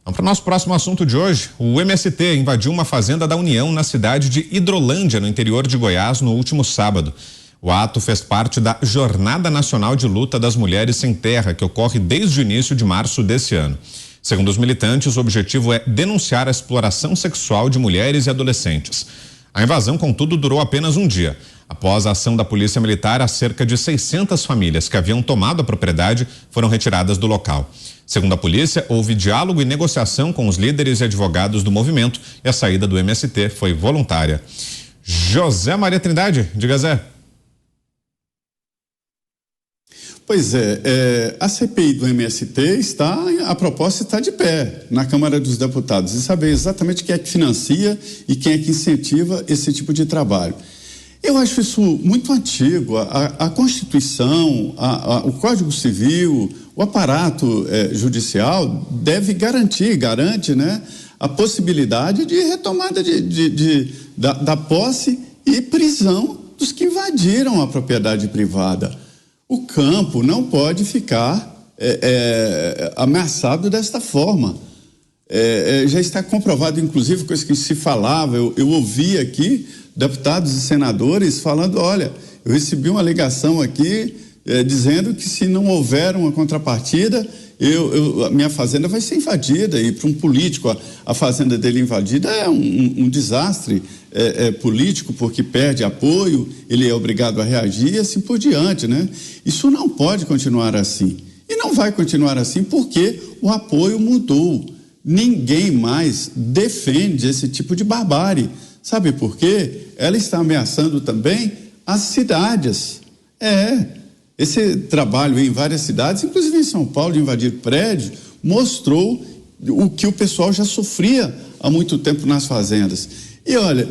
Vamos para o nosso próximo assunto de hoje. O MST invadiu uma fazenda da União na cidade de Hidrolândia, no interior de Goiás, no último sábado. O ato fez parte da Jornada Nacional de Luta das Mulheres Sem Terra, que ocorre desde o início de março desse ano. Segundo os militantes, o objetivo é denunciar a exploração sexual de mulheres e adolescentes. A invasão, contudo, durou apenas um dia. Após a ação da Polícia Militar, cerca de 600 famílias que haviam tomado a propriedade foram retiradas do local. Segundo a polícia, houve diálogo e negociação com os líderes e advogados do movimento e a saída do MST foi voluntária. José Maria Trindade, diga Zé. Pois é, a CPI do MST a proposta está de pé na Câmara dos Deputados e saber exatamente quem é que financia e quem é que incentiva esse tipo de trabalho. Eu acho isso muito antigo. A Constituição, o Código Civil, o aparato judicial garante, né, a possibilidade de retomada da posse e prisão dos que invadiram a propriedade privada. O campo não pode ficar ameaçado desta forma. Já está comprovado, inclusive, coisa que se falava, eu ouvi aqui deputados e senadores falando, olha, eu recebi uma alegação aqui dizendo que se não houver uma contrapartida, a minha fazenda vai ser invadida, e para um político a fazenda dele invadida é um desastre político, porque perde apoio, ele é obrigado a reagir e assim por diante, né? Isso não pode continuar assim, e não vai continuar assim porque o apoio mudou. Ninguém mais defende esse tipo de barbárie. Sabe por quê? Ela está ameaçando também as cidades. Esse trabalho em várias cidades, inclusive em São Paulo, de invadir prédios, mostrou o que o pessoal já sofria há muito tempo nas fazendas. E olha,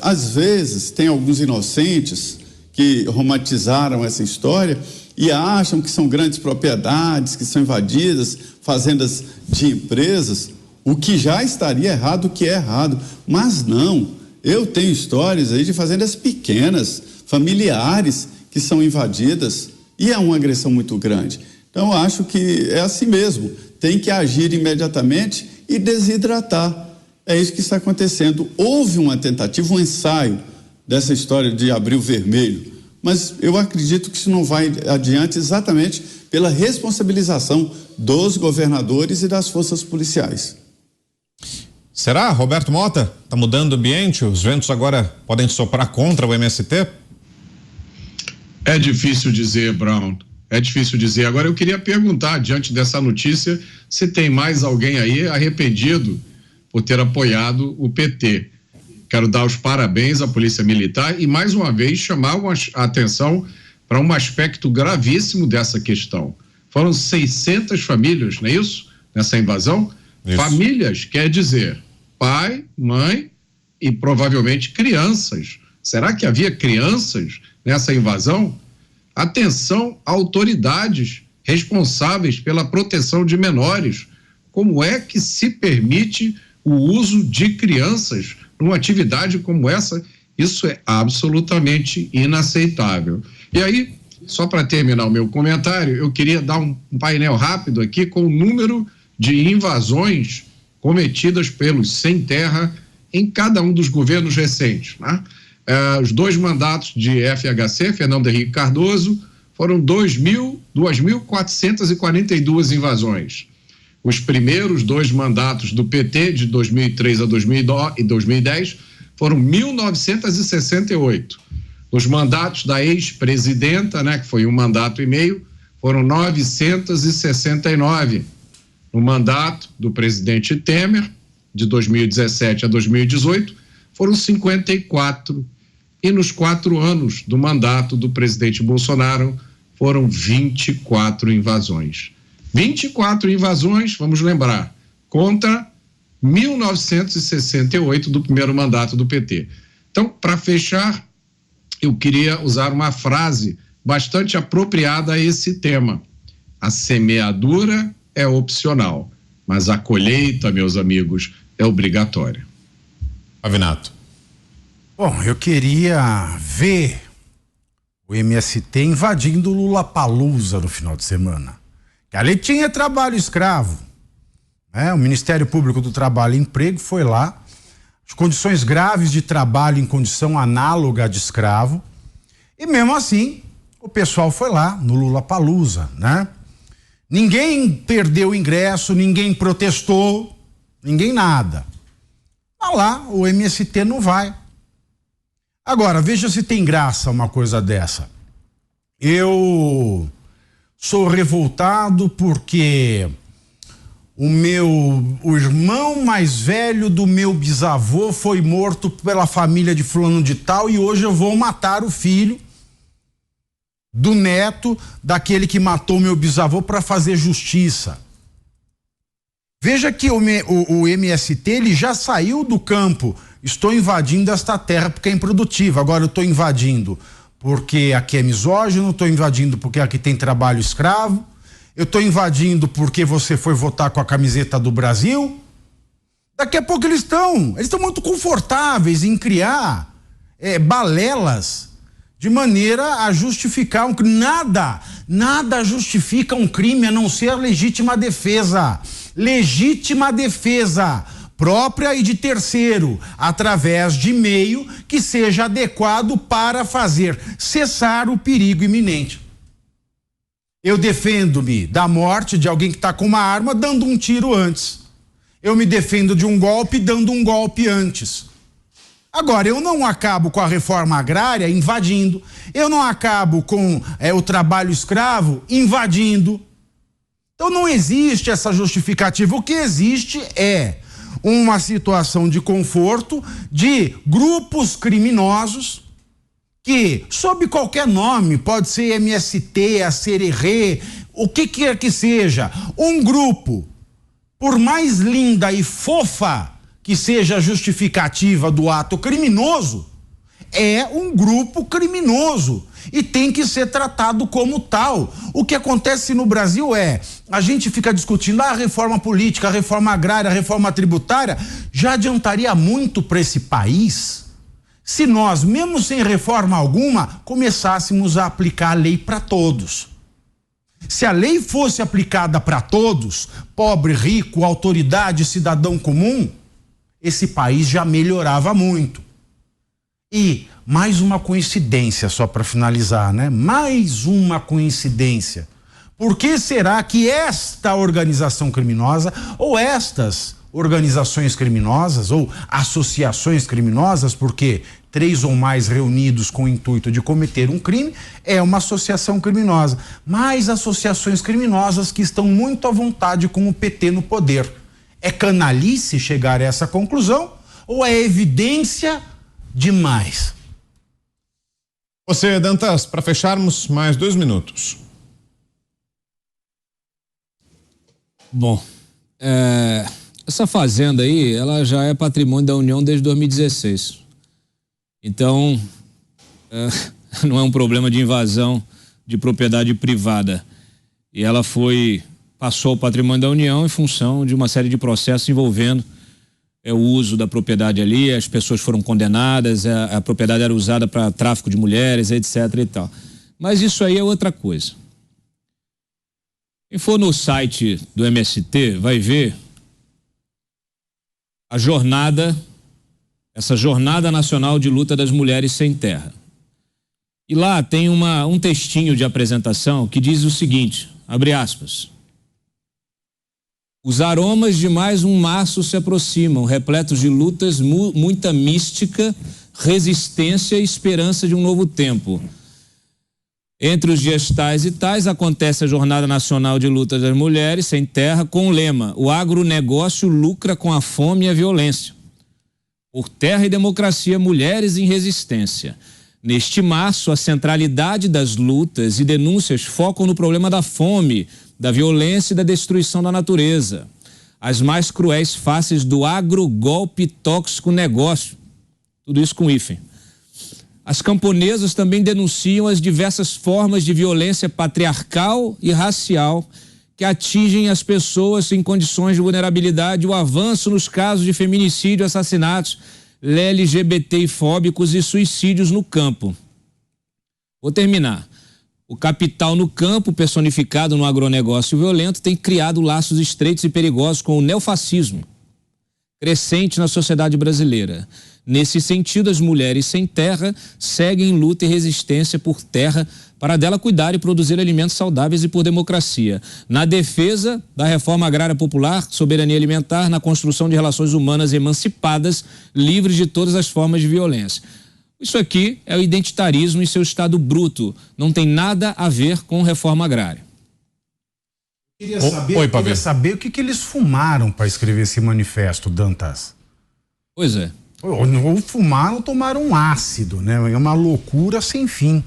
às vezes tem alguns inocentes que romantizaram essa história e acham que são grandes propriedades, que são invadidas, fazendas de empresas, o que já estaria errado, o que é errado. Mas não, eu tenho histórias aí de fazendas pequenas, familiares, que são invadidas, e é uma agressão muito grande. Então, eu acho que é assim mesmo, tem que agir imediatamente e desidratar. É isso que está acontecendo. Houve uma tentativa, um ensaio dessa história de Abril Vermelho, mas eu acredito que isso não vai adiante exatamente pela responsabilização dos governadores e das forças policiais. Será, Roberto Mota? Está mudando o ambiente? Os ventos agora podem soprar contra o MST? É difícil dizer, Brown. É difícil dizer. Agora eu queria perguntar, diante dessa notícia, se tem mais alguém aí arrependido por ter apoiado o PT. Quero dar os parabéns à Polícia Militar e, mais uma vez, chamar a atenção para um aspecto gravíssimo dessa questão. Foram 600 famílias, não é isso? Nessa invasão? Isso. Famílias quer dizer pai, mãe e provavelmente crianças. Será que havia crianças nessa invasão? Atenção, autoridades responsáveis pela proteção de menores. Como é que se permite o uso de crianças numa atividade como essa? Isso é absolutamente inaceitável. E aí, só para terminar o meu comentário, eu queria dar um painel rápido aqui com o número de invasões cometidas pelos sem terra em cada um dos governos recentes, né? Os 2 mandatos de FHC, Fernando Henrique Cardoso, foram 2.442 invasões. Os primeiros 2 mandatos do PT, de 2003 a 2010, foram 1.968. Os mandatos da ex-presidenta, né, que foi 1 mandato e meio, foram 969. No mandato do presidente Temer, de 2017 a 2018, foram 54. E nos 4 anos do mandato do presidente Bolsonaro, foram 24 invasões. 24 invasões, vamos lembrar, contra 1968 do primeiro mandato do PT. Então, para fechar, eu queria usar uma frase bastante apropriada a esse tema. A semeadura é opcional, mas a colheita, meus amigos, é obrigatória. Avinato. Bom, eu queria ver o MST invadindo o Lollapalooza no final de semana. Que ali tinha trabalho escravo. O Ministério Público do Trabalho e Emprego foi lá, as condições graves de trabalho em condição análoga de escravo, e mesmo assim o pessoal foi lá no Lollapalooza, né? Ninguém perdeu o ingresso, ninguém protestou, ninguém nada. Mas lá o MST não vai. Agora, veja se tem graça uma coisa dessa. Eu sou revoltado porque o irmão mais velho do meu bisavô foi morto pela família de fulano de tal e hoje eu vou matar o filho do neto daquele que matou meu bisavô para fazer justiça. Veja que o MST ele já saiu do campo. Estou invadindo esta terra porque é improdutiva. Agora eu estou invadindo porque aqui é misógino, estou invadindo porque aqui tem trabalho escravo, eu estou invadindo porque você foi votar com a camiseta do Brasil. Daqui a pouco eles estão muito confortáveis em criar balelas de maneira a justificar nada justifica um crime a não ser a legítima defesa própria e de terceiro, através de meio que seja adequado para fazer cessar o perigo iminente. Eu defendo-me da morte de alguém que está com uma arma dando um tiro antes. Eu me defendo de um golpe dando um golpe antes. Agora, eu não acabo com a reforma agrária invadindo, eu não acabo com o trabalho escravo invadindo. Então não existe essa justificativa. O que existe é uma situação de conforto de grupos criminosos que, sob qualquer nome, pode ser MST, a Sererê, o que quer que seja, um grupo, por mais linda e fofa que seja a justificativa do ato criminoso, é um grupo criminoso e tem que ser tratado como tal. O que acontece no Brasil a gente fica discutindo a reforma política, a reforma agrária, a reforma tributária, já adiantaria muito para esse país se nós, mesmo sem reforma alguma, começássemos a aplicar a lei para todos. Se a lei fosse aplicada para todos, pobre, rico, autoridade, cidadão comum, esse país já melhorava muito. E mais uma coincidência, só para finalizar, né? Mais uma coincidência. Por que será que esta organização criminosa ou estas organizações criminosas ou associações criminosas, porque 3 ou mais reunidos com o intuito de cometer um crime é uma associação criminosa, mas associações criminosas que estão muito à vontade com o PT no poder. É canalice chegar a essa conclusão ou é evidência demais? Você, Dantas, para fecharmos, mais 2 minutos. Bom, essa fazenda aí, ela já é patrimônio da União desde 2016. Então, não é um problema de invasão de propriedade privada. E ela passou ao patrimônio da União em função de uma série de processos envolvendo o uso da propriedade ali, as pessoas foram condenadas, a propriedade era usada para tráfico de mulheres, etc. e tal. Mas isso aí é outra coisa. Quem for no site do MST vai ver essa jornada nacional de luta das mulheres sem terra. E lá tem um textinho de apresentação que diz o seguinte, abre aspas: os aromas de mais um março se aproximam, repletos de lutas, muita mística, resistência e esperança de um novo tempo. Entre os dias tais e tais acontece a Jornada Nacional de Luta das Mulheres Sem Terra com o lema: o agronegócio lucra com a fome e a violência. Por terra e democracia, mulheres em resistência. Neste março, a centralidade das lutas e denúncias focam no problema da fome, da violência e da destruição da natureza. As mais cruéis faces do agrogolpe tóxico negócio. Tudo isso com hífen. As camponesas também denunciam as diversas formas de violência patriarcal e racial que atingem as pessoas em condições de vulnerabilidade, o avanço nos casos de feminicídio, assassinatos, LGBTI-fóbicos e suicídios no campo. Vou terminar. O capital no campo, personificado no agronegócio violento, tem criado laços estreitos e perigosos com o neofascismo, crescente na sociedade brasileira. Nesse sentido, as mulheres sem terra seguem em luta e resistência por terra para dela cuidar e produzir alimentos saudáveis e por democracia. Na defesa da reforma agrária popular, soberania alimentar, na construção de relações humanas emancipadas, livres de todas as formas de violência. Isso aqui é o identitarismo em seu estado bruto. Não tem nada a ver com reforma agrária. Queria saber o que eles fumaram para escrever esse manifesto, Dantas. Pois é. Ou fumaram ou tomaram ácido, né? É uma loucura sem fim.